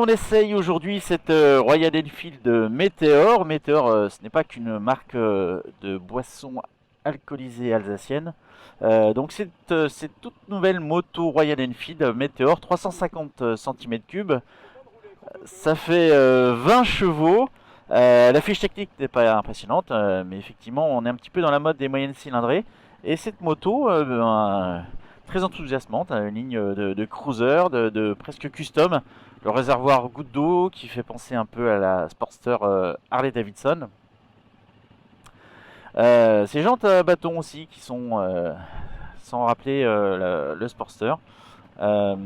on essaye aujourd'hui cette Royal Enfield Meteor. Meteor, ce n'est pas qu'une marque de boissons alcoolisées alsaciennes. Donc c'est toute nouvelle moto Royal Enfield Meteor, 350 cm3. Ça fait 20 chevaux. La fiche technique n'est pas impressionnante, mais effectivement on est un petit peu dans la mode des moyennes cylindrées. Et cette moto, très enthousiasmante, une ligne de cruiser, de presque custom. Le réservoir goutte d'eau qui fait penser un peu à la Sportster Harley Davidson. Ces jantes à bâton aussi qui sont, sans rappeler le Sportster. 4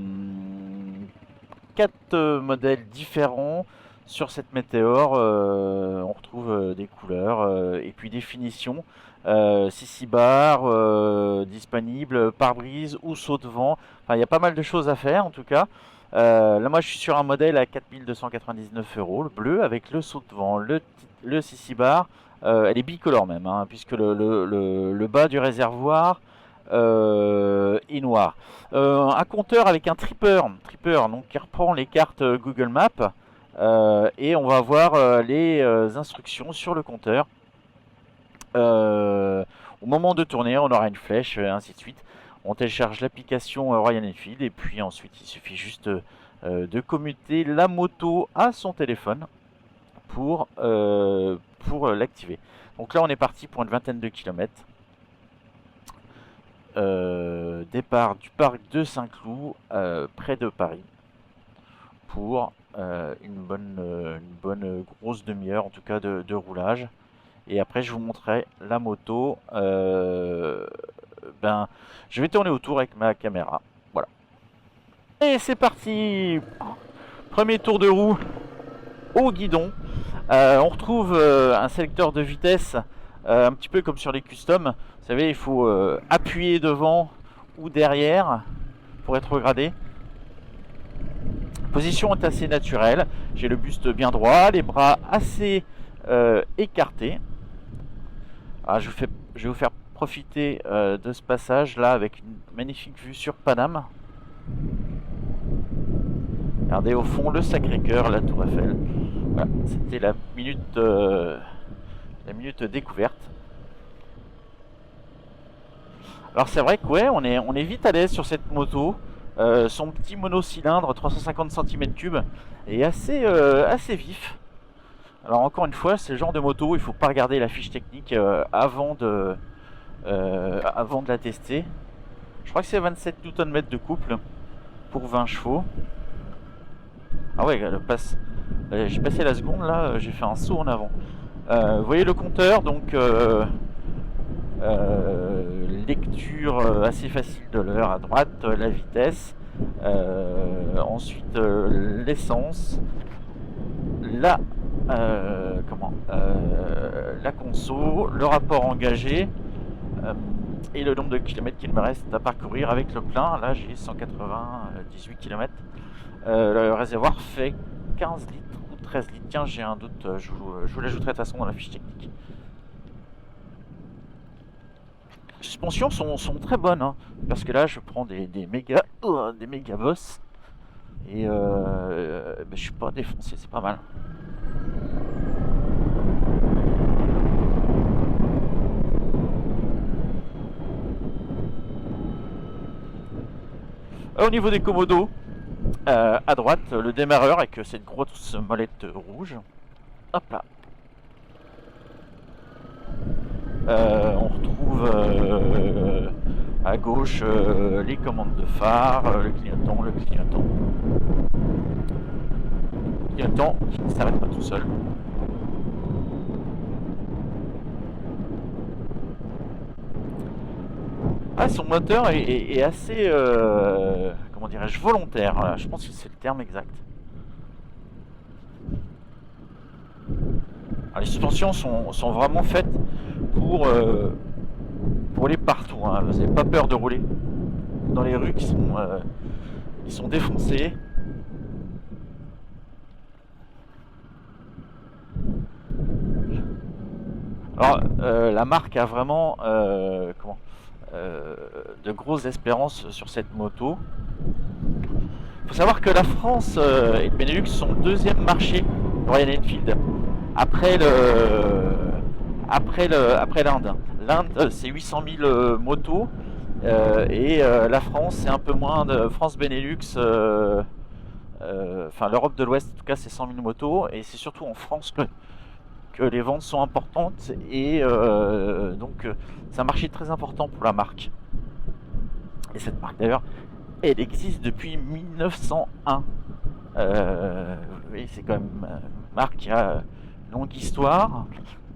modèles différents sur cette Météor. On retrouve des couleurs et puis des finitions. 6 bars disponibles, pare-brise ou saut de vent. Enfin, il y a pas mal de choses à faire en tout cas. Là, moi, je suis sur un modèle à 4299 €, le bleu, avec le saut de vent, le 6 bar. Elle est bicolore même, hein, puisque le bas du réservoir est noir. Un compteur avec un tripper donc, qui reprend les cartes Google Maps. Et on va voir les instructions sur le compteur. Au moment de tourner, on aura une flèche, ainsi de suite. On télécharge l'application Royal Enfield et puis ensuite il suffit juste de commuter la moto à son téléphone pour l'activer. Donc là on est parti pour une vingtaine de kilomètres. Départ du parc de Saint-Cloud, près de Paris, pour une bonne grosse demi-heure en tout cas de roulage. Et après je vous montrerai la moto. Je vais tourner autour avec ma caméra. Voilà. Et c'est parti. Premier tour de roue au guidon. On retrouve un sélecteur de vitesse un petit peu comme sur les customs. Vous savez, il faut appuyer devant ou derrière pour être regradé. La position est assez naturelle. J'ai le buste bien droit, les bras assez écartés. Alors, je vais vous faire profiter de ce passage là avec une magnifique vue sur Paname. Regardez au fond le Sacré-Cœur, la Tour Eiffel. Voilà, c'était la minute découverte. Alors c'est vrai que ouais, on est vite à l'aise sur cette moto. Son petit monocylindre 350 cm3 est assez vif. Alors encore une fois, c'est le genre de moto, il ne faut pas regarder la fiche technique avant de la tester. Je crois que c'est 27 Nm de couple pour 20 chevaux. Ah ouais, j'ai passé la seconde là, j'ai fait un saut en avant. Vous voyez le compteur, donc lecture assez facile de l'heure à droite, la vitesse, ensuite l'essence, la conso, le rapport engagé et le nombre de kilomètres qu'il me reste à parcourir avec le plein. Là j'ai 198 km. Le réservoir fait 15 litres ou 13 litres. Tiens, j'ai un doute, je vous l'ajouterai de toute façon dans la fiche technique. Les suspensions sont très bonnes, hein, parce que là je prends des méga bosses et je suis pas défoncé, c'est pas mal. Au niveau des commodos, à droite le démarreur avec cette grosse molette rouge. Hop là. On retrouve à gauche les commandes de phare, le clignotant qui ne s'arrête pas tout seul. Ah, son moteur est assez, comment dirais-je, volontaire. Voilà, je pense que c'est le terme exact. Alors, les suspensions sont vraiment faites pour rouler partout, hein. Vous n'avez pas peur de rouler dans les rues qui sont défoncées. Alors la marque a vraiment de grosses espérances sur cette moto. faut savoir que la France et le Benelux sont le deuxième marché Royal Enfield après après l'Inde. L'Inde, c'est 800 000 motos et la France, c'est un peu moins de France Benelux. Enfin, l'Europe de l'Ouest, en tout cas, c'est 100 000 motos et c'est surtout en France que les ventes sont importantes et donc c'est un marché très important pour la marque. Et cette marque d'ailleurs, elle existe depuis 1901. Oui, c'est quand même une marque qui a une longue histoire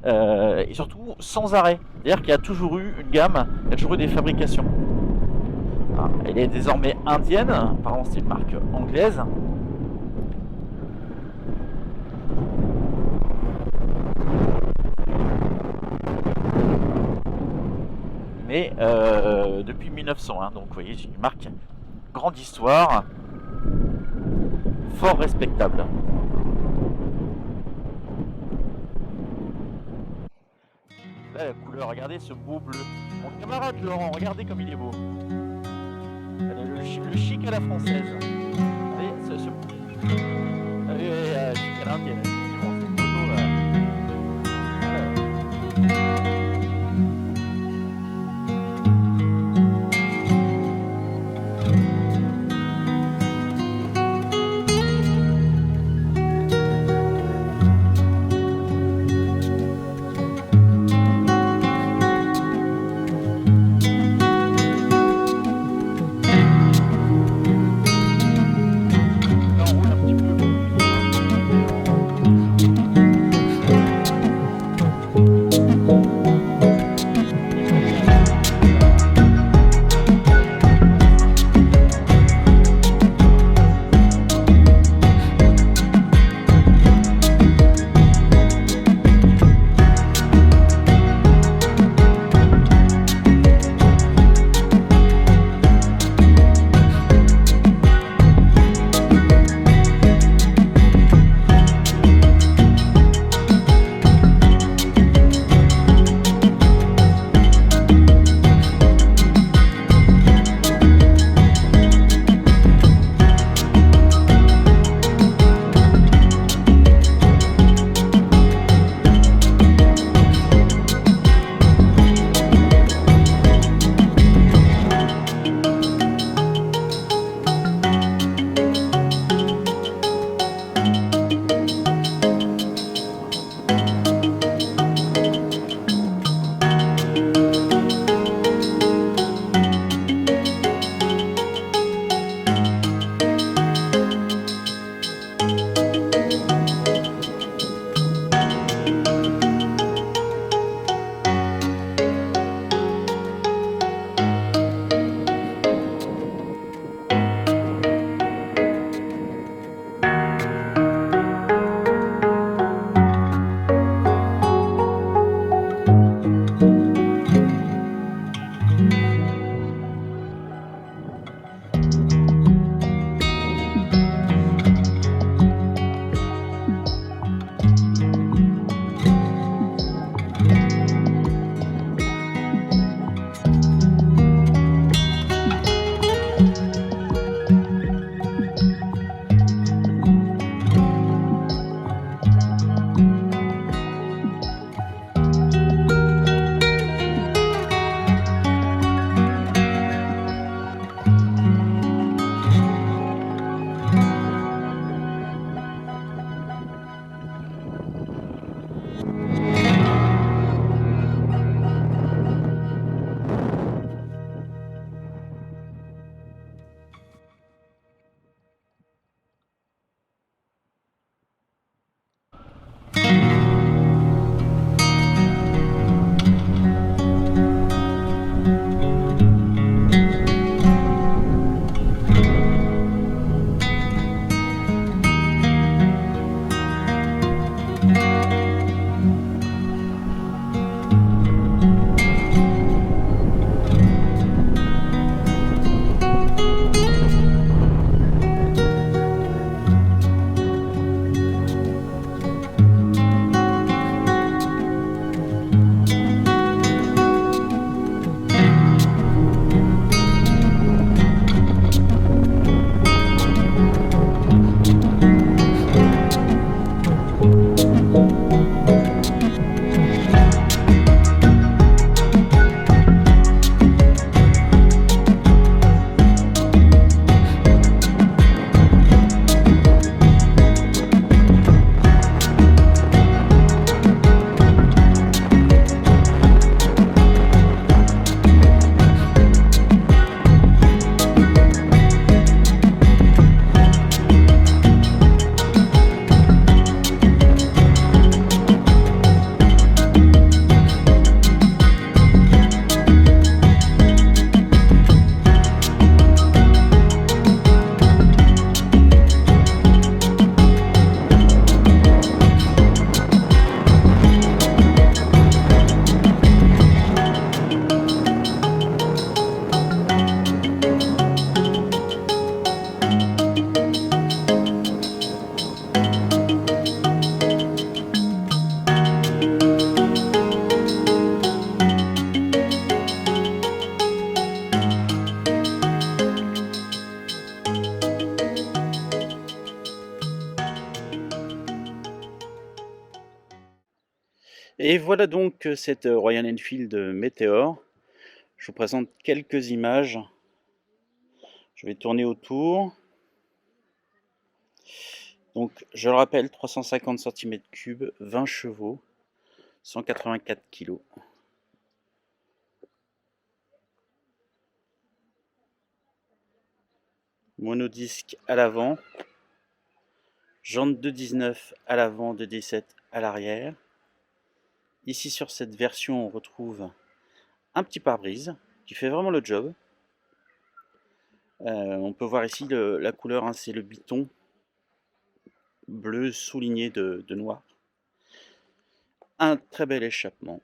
et surtout sans arrêt. C'est-à-dire qu'il y a toujours eu une gamme, il y a toujours eu des fabrications. Ah, elle est désormais indienne, apparemment c'est une marque anglaise. Mais depuis 1901, donc vous voyez, c'est une marque grande histoire, fort respectable. Là, la couleur, regardez ce beau bleu. Mon camarade Laurent, regardez comme il est beau. Le chic à la française. Vous voyez, chic à l'indienne, effectivement, cette photo là. Là, on roule un petit peu. Et voilà donc cette Royal Enfield Meteor. Je vous présente quelques images. Je vais tourner autour. Donc, je le rappelle, 350 cm3, 20 chevaux, 184 kg. Monodisque à l'avant, jante de 19 à l'avant, de 17 à l'arrière. Ici sur cette version, on retrouve un petit pare-brise qui fait vraiment le job. On peut voir ici la couleur, hein, c'est le biton bleu souligné de noir. Un très bel échappement.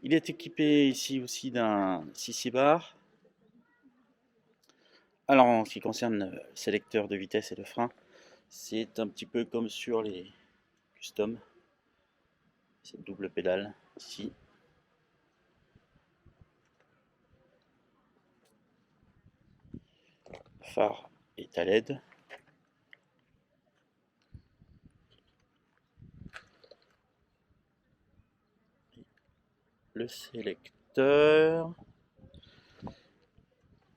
Il est équipé ici aussi d'un 6 bar. Alors en ce qui concerne le sélecteur de vitesse et de frein, c'est un petit peu comme sur les custom. C'est double pédale ici. Phare est à LED. Le sélecteur.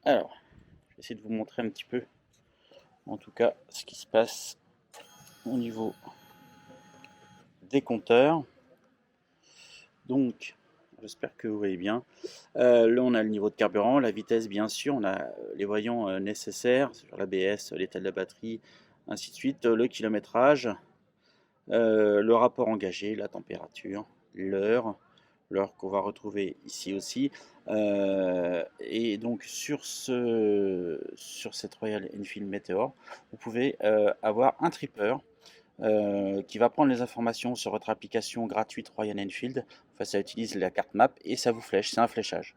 Alors, je vais essayer de vous montrer un petit peu, en tout cas, ce qui se passe au niveau des compteurs. Donc, j'espère que vous voyez bien. Là, on a le niveau de carburant, la vitesse, bien sûr, on a les voyants nécessaires sur l'ABS, l'état de la batterie, ainsi de suite, le kilométrage, le rapport engagé, la température, l'heure qu'on va retrouver ici aussi. Et donc sur cette Royal Enfield Meteor, vous pouvez avoir un tripper qui va prendre les informations sur votre application gratuite Royal Enfield. Enfin, ça utilise la carte map et ça vous flèche, c'est un fléchage.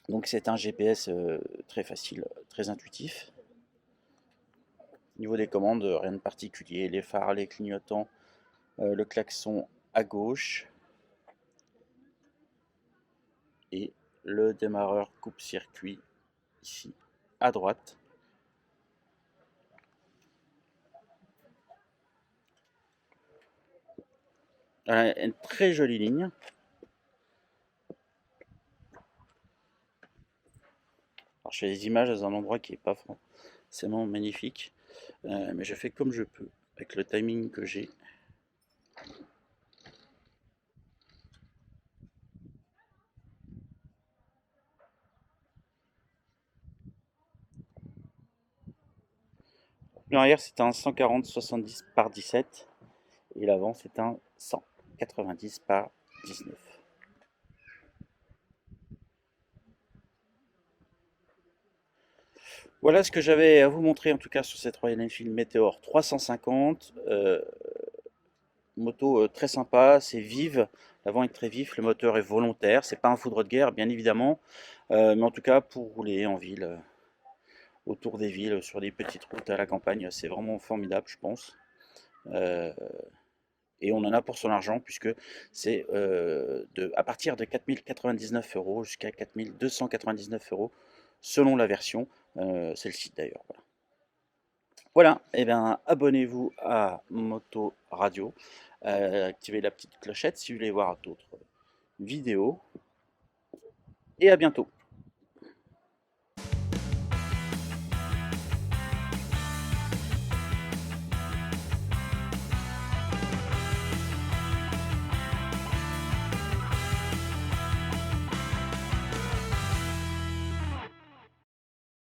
Donc c'est un GPS très facile, très intuitif. Au niveau des commandes, rien de particulier. Les phares, les clignotants, le klaxon à gauche et le démarreur coupe-circuit ici à droite. Une très jolie ligne. Alors, je fais des images dans un endroit qui n'est pas forcément magnifique, mais je fais comme je peux avec le timing que j'ai. L'arrière c'est un 140-70 par 17 et l'avant c'est un 190 par 19. Voilà ce que j'avais à vous montrer en tout cas sur cette Royal Enfield Meteor 350. Moto très sympa, c'est vive, l'avant est très vif, le moteur est volontaire, c'est pas un foudre de guerre bien évidemment, mais en tout cas pour rouler en ville, autour des villes, sur des petites routes à la campagne, c'est vraiment formidable je pense. Euh, et on en a pour son argent puisque c'est à partir de 4099 euros jusqu'à 4299 euros selon la version, c'est le site d'ailleurs. Voilà. Voilà, et bien abonnez-vous à Moto Radio, activez la petite clochette si vous voulez voir d'autres vidéos, et à bientôt.